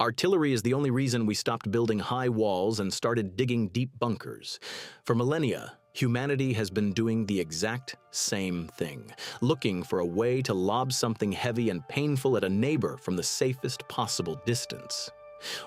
Artillery is the only reason we stopped building high walls and started digging deep bunkers. For millennia, humanity has been doing the exact same thing, looking for a way to lob something heavy and painful at a neighbor from the safest possible distance.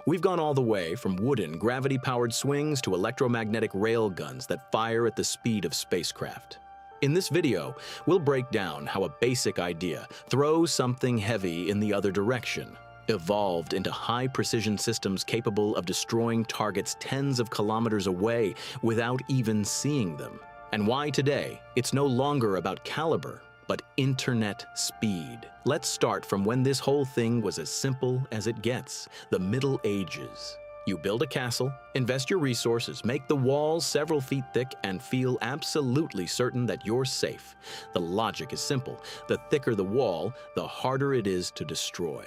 We've gone all the way from wooden, gravity-powered swings to electromagnetic railguns that fire at the speed of spacecraft. In this video, we'll break down how a basic idea, throw something heavy in the other direction, evolved into high-precision systems capable of destroying targets tens of kilometers away without even seeing them. And why today, it's no longer about caliber, but internet speed. Let's start from when this whole thing was as simple as it gets, the Middle Ages. You build a castle, invest your resources, make the walls several feet thick, and feel absolutely certain that you're safe. The logic is simple. The thicker the wall, the harder it is to destroy.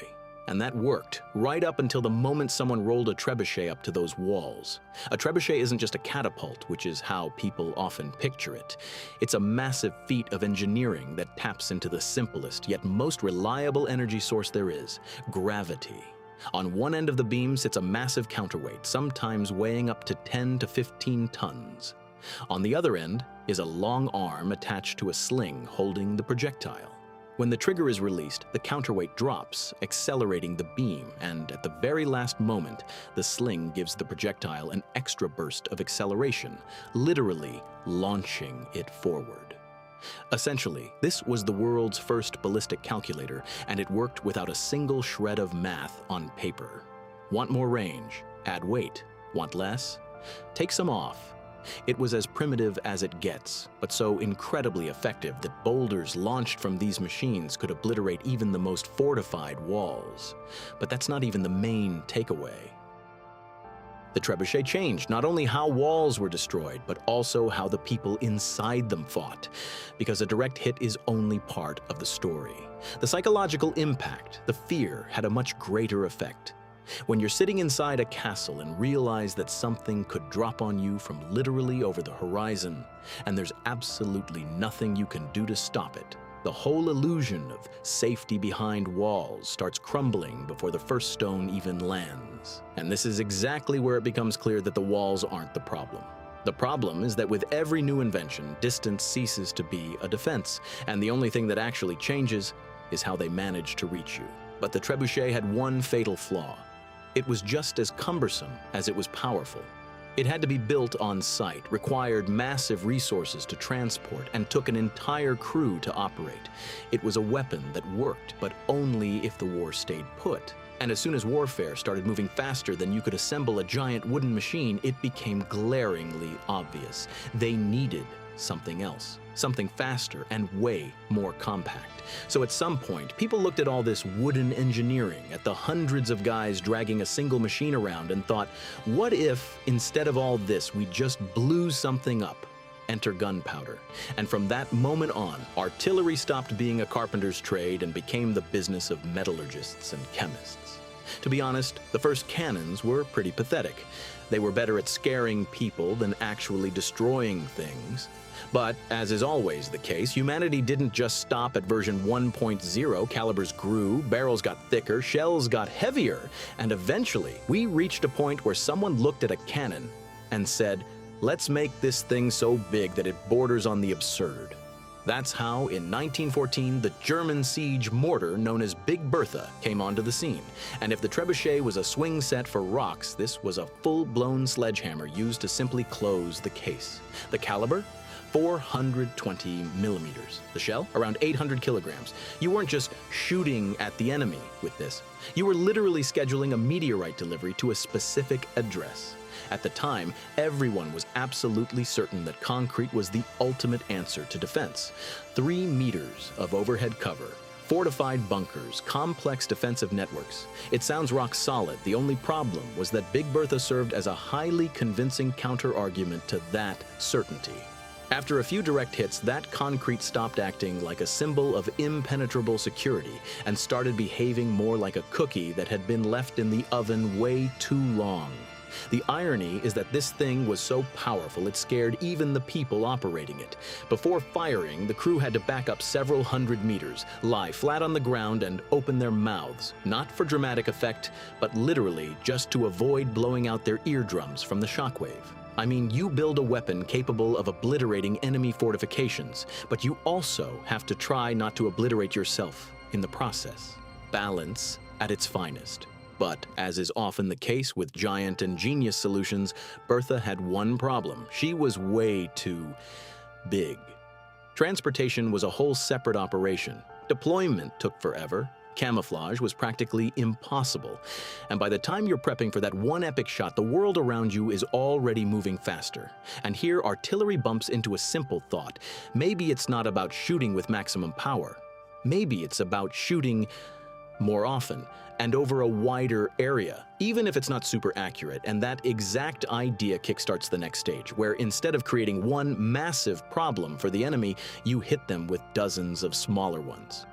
And that worked, right up until the moment someone rolled a trebuchet up to those walls. A trebuchet isn't just a catapult, which is how people often picture it. It's a massive feat of engineering that taps into the simplest yet most reliable energy source there is, gravity. On one end of the beam sits a massive counterweight, sometimes weighing up to 10 to 15 tons. On the other end is a long arm attached to a sling holding the projectile. When the trigger is released, the counterweight drops, accelerating the beam, and at the very last moment, the sling gives the projectile an extra burst of acceleration, literally launching it forward. Essentially, this was the world's first ballistic calculator, and it worked without a single shred of math on paper. Want more range? Add weight. Want less? Take some off. It was as primitive as it gets, but so incredibly effective that boulders launched from these machines could obliterate even the most fortified walls. But that's not even the main takeaway. The trebuchet changed not only how walls were destroyed, but also how the people inside them fought, because a direct hit is only part of the story. The psychological impact, the fear, had a much greater effect. When you're sitting inside a castle and realize that something could drop on you from literally over the horizon, and there's absolutely nothing you can do to stop it, the whole illusion of safety behind walls starts crumbling before the first stone even lands. And this is exactly where it becomes clear that the walls aren't the problem. The problem is that with every new invention, distance ceases to be a defense, and the only thing that actually changes is how they manage to reach you. But the trebuchet had one fatal flaw. It was just as cumbersome as it was powerful. It had to be built on site, required massive resources to transport, and took an entire crew to operate. It was a weapon that worked, but only if the war stayed put. And as soon as warfare started moving faster than you could assemble a giant wooden machine, it became glaringly obvious. They needed something else, something faster and way more compact. So at some point, people looked at all this wooden engineering, at the hundreds of guys dragging a single machine around, and thought, what if, instead of all this, we just blew something up? Enter gunpowder. And from that moment on, artillery stopped being a carpenter's trade and became the business of metallurgists and chemists. To be honest, the first cannons were pretty pathetic. They were better at scaring people than actually destroying things. But, as is always the case, humanity didn't just stop at version 1.0. Calibers grew, barrels got thicker, shells got heavier, and eventually we reached a point where someone looked at a cannon and said, let's make this thing so big that it borders on the absurd. That's how, in 1914, the German siege mortar known as Big Bertha came onto the scene. And if the trebuchet was a swing set for rocks, this was a full-blown sledgehammer used to simply close the case. The caliber? 420 millimeters. The shell? Around 800 kilograms. You weren't just shooting at the enemy with this. You were literally scheduling a meteorite delivery to a specific address. At the time, everyone was absolutely certain that concrete was the ultimate answer to defense. 3 meters of overhead cover, fortified bunkers, complex defensive networks. It sounds rock solid. The only problem was that Big Bertha served as a highly convincing counter-argument to that certainty. After a few direct hits, that concrete stopped acting like a symbol of impenetrable security and started behaving more like a cookie that had been left in the oven way too long. The irony is that this thing was so powerful it scared even the people operating it. Before firing, the crew had to back up several hundred meters, lie flat on the ground, and open their mouths, not for dramatic effect, but literally just to avoid blowing out their eardrums from the shockwave. I mean, you build a weapon capable of obliterating enemy fortifications, but you also have to try not to obliterate yourself in the process. Balance at its finest. But, as is often the case with giant and genius solutions, Bertha had one problem. She was way too big. Transportation was a whole separate operation. Deployment took forever. Camouflage was practically impossible. And by the time you're prepping for that one epic shot, the world around you is already moving faster. And here, artillery bumps into a simple thought. Maybe it's not about shooting with maximum power. Maybe it's about shooting more often and over a wider area, even if it's not super accurate. And that exact idea kickstarts the next stage, where instead of creating one massive problem for the enemy, you hit them with dozens of smaller ones.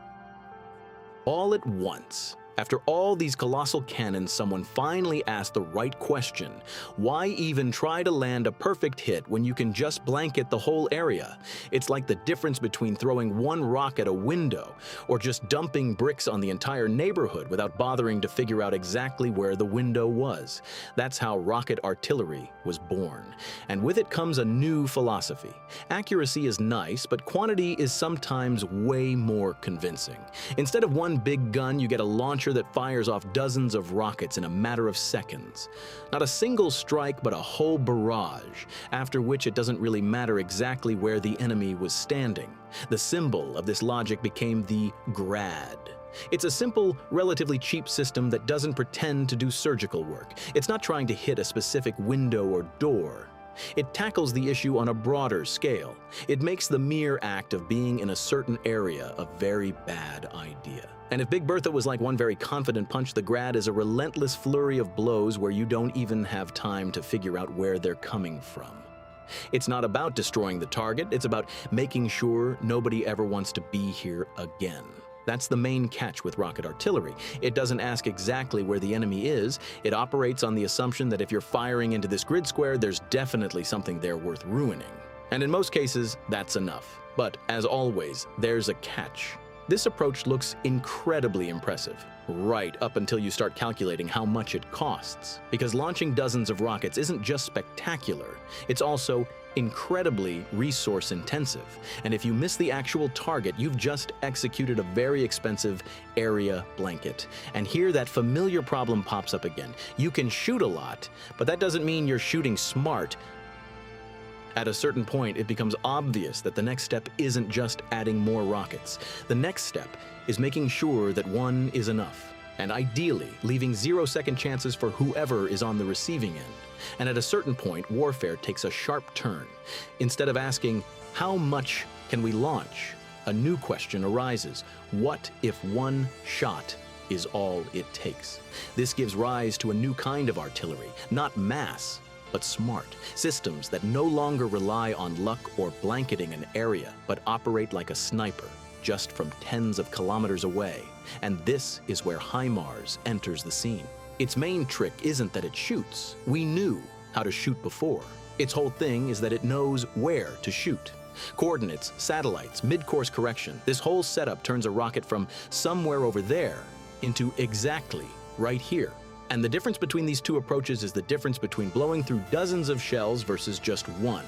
All at once. After all these colossal cannons, someone finally asked the right question. Why even try to land a perfect hit when you can just blanket the whole area? It's like the difference between throwing one rock at a window or just dumping bricks on the entire neighborhood without bothering to figure out exactly where the window was. That's how rocket artillery was born. And with it comes a new philosophy. Accuracy is nice, but quantity is sometimes way more convincing. Instead of one big gun, you get a launcher that fires off dozens of rockets in a matter of seconds. Not a single strike, but a whole barrage, after which it doesn't really matter exactly where the enemy was standing. The symbol of this logic became the grad. It's a simple, relatively cheap system that doesn't pretend to do surgical work. It's not trying to hit a specific window or door. It tackles the issue on a broader scale. It makes the mere act of being in a certain area a very bad idea. And if Big Bertha was like one very confident punch, the grad is a relentless flurry of blows where you don't even have time to figure out where they're coming from. It's not about destroying the target, it's about making sure nobody ever wants to be here again. That's the main catch with rocket artillery. It doesn't ask exactly where the enemy is. It operates on the assumption that if you're firing into this grid square, there's definitely something there worth ruining. And in most cases, that's enough. But as always, there's a catch. This approach looks incredibly impressive, right up until you start calculating how much it costs. Because launching dozens of rockets isn't just spectacular, it's also incredibly resource intensive. And if you miss the actual target, you've just executed a very expensive area blanket. And here that familiar problem pops up again. You can shoot a lot, but that doesn't mean you're shooting smart. At a certain point, it becomes obvious that the next step isn't just adding more rockets. The next step is making sure that one is enough, and ideally leaving 0-second chances for whoever is on the receiving end. And at a certain point, warfare takes a sharp turn. Instead of asking, how much can we launch? A new question arises. What if one shot is all it takes? This gives rise to a new kind of artillery, not mass, but smart. Systems that no longer rely on luck or blanketing an area, but operate like a sniper, just from tens of kilometers away. And this is where HIMARS enters the scene. Its main trick isn't that it shoots. We knew how to shoot before. Its whole thing is that it knows where to shoot. Coordinates, satellites, mid-course correction. This whole setup turns a rocket from somewhere over there into exactly right here. And the difference between these two approaches is the difference between blowing through dozens of shells versus just one,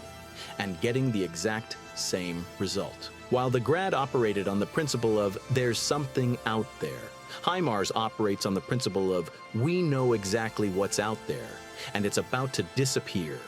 and getting the exact same result. While the grad operated on the principle of there's something out there, HIMARS operates on the principle of we know exactly what's out there, and it's about to disappear.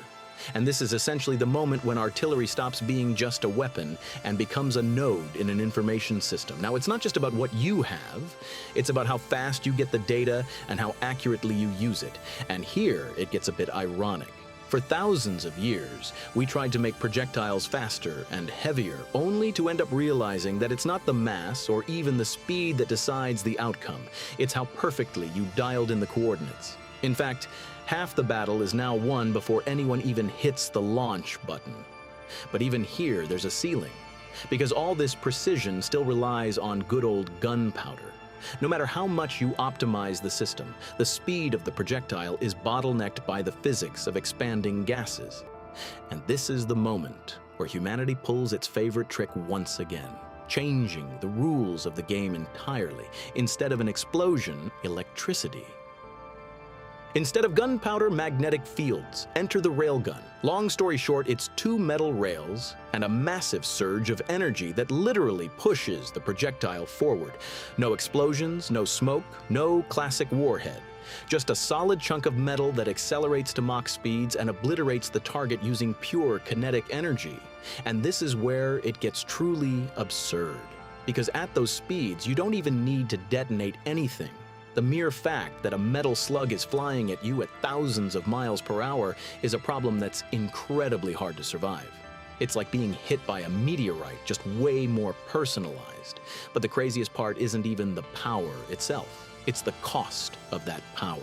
And this is essentially the moment when artillery stops being just a weapon and becomes a node in an information system. Now, it's not just about what you have, it's about how fast you get the data and how accurately you use it. And here it gets a bit ironic. For thousands of years, we tried to make projectiles faster and heavier, only to end up realizing that it's not the mass or even the speed that decides the outcome. It's how perfectly you dialed in the coordinates. In fact, half the battle is now won before anyone even hits the launch button. But even here, there's a ceiling, because all this precision still relies on good old gunpowder. No matter how much you optimize the system, the speed of the projectile is bottlenecked by the physics of expanding gases. And this is the moment where humanity pulls its favorite trick once again, changing the rules of the game entirely. Instead of an explosion, electricity. Instead of gunpowder, magnetic fields. Enter the railgun. Long story short, it's two metal rails and a massive surge of energy that literally pushes the projectile forward. No explosions, no smoke, no classic warhead. Just a solid chunk of metal that accelerates to Mach speeds and obliterates the target using pure kinetic energy. And this is where it gets truly absurd. Because at those speeds, you don't even need to detonate anything. The mere fact that a metal slug is flying at you at thousands of miles per hour is a problem that's incredibly hard to survive. It's like being hit by a meteorite, just way more personalized. But the craziest part isn't even the power itself. It's the cost of that power.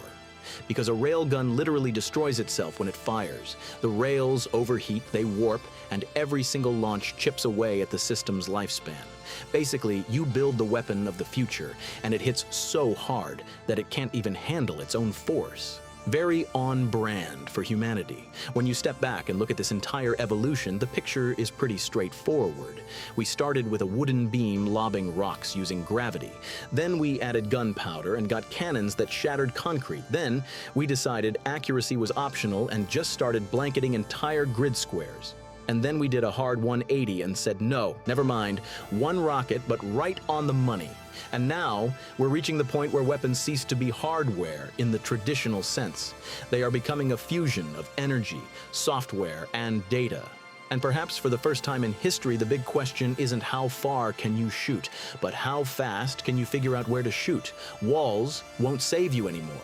Because a railgun literally destroys itself when it fires. The rails overheat, they warp, and every single launch chips away at the system's lifespan. Basically, you build the weapon of the future, and it hits so hard that it can't even handle its own force. Very on brand for humanity. When you step back and look at this entire evolution, the picture is pretty straightforward. We started with a wooden beam lobbing rocks using gravity. Then we added gunpowder and got cannons that shattered concrete. Then we decided accuracy was optional and just started blanketing entire grid squares. And then we did a hard 180 and said, no, never mind, one rocket, but right on the money. And now we're reaching the point where weapons cease to be hardware in the traditional sense. They are becoming a fusion of energy, software, and data. And perhaps for the first time in history, the big question isn't how far can you shoot, but how fast can you figure out where to shoot? Walls won't save you anymore.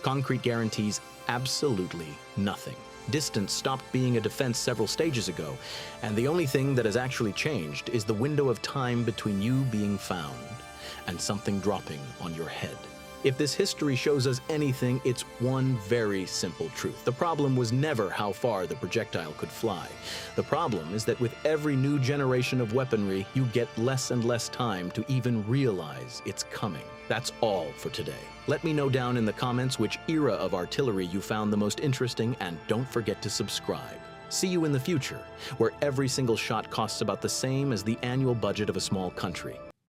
Concrete guarantees absolutely nothing. Distance stopped being a defense several stages ago, and the only thing that has actually changed is the window of time between you being found and something dropping on your head. If this history shows us anything, it's one very simple truth. The problem was never how far the projectile could fly. The problem is that with every new generation of weaponry, you get less and less time to even realize it's coming. That's all for today. Let me know down in the comments which era of artillery you found the most interesting, and don't forget to subscribe. See you in the future, where every single shot costs about the same as the annual budget of a small country.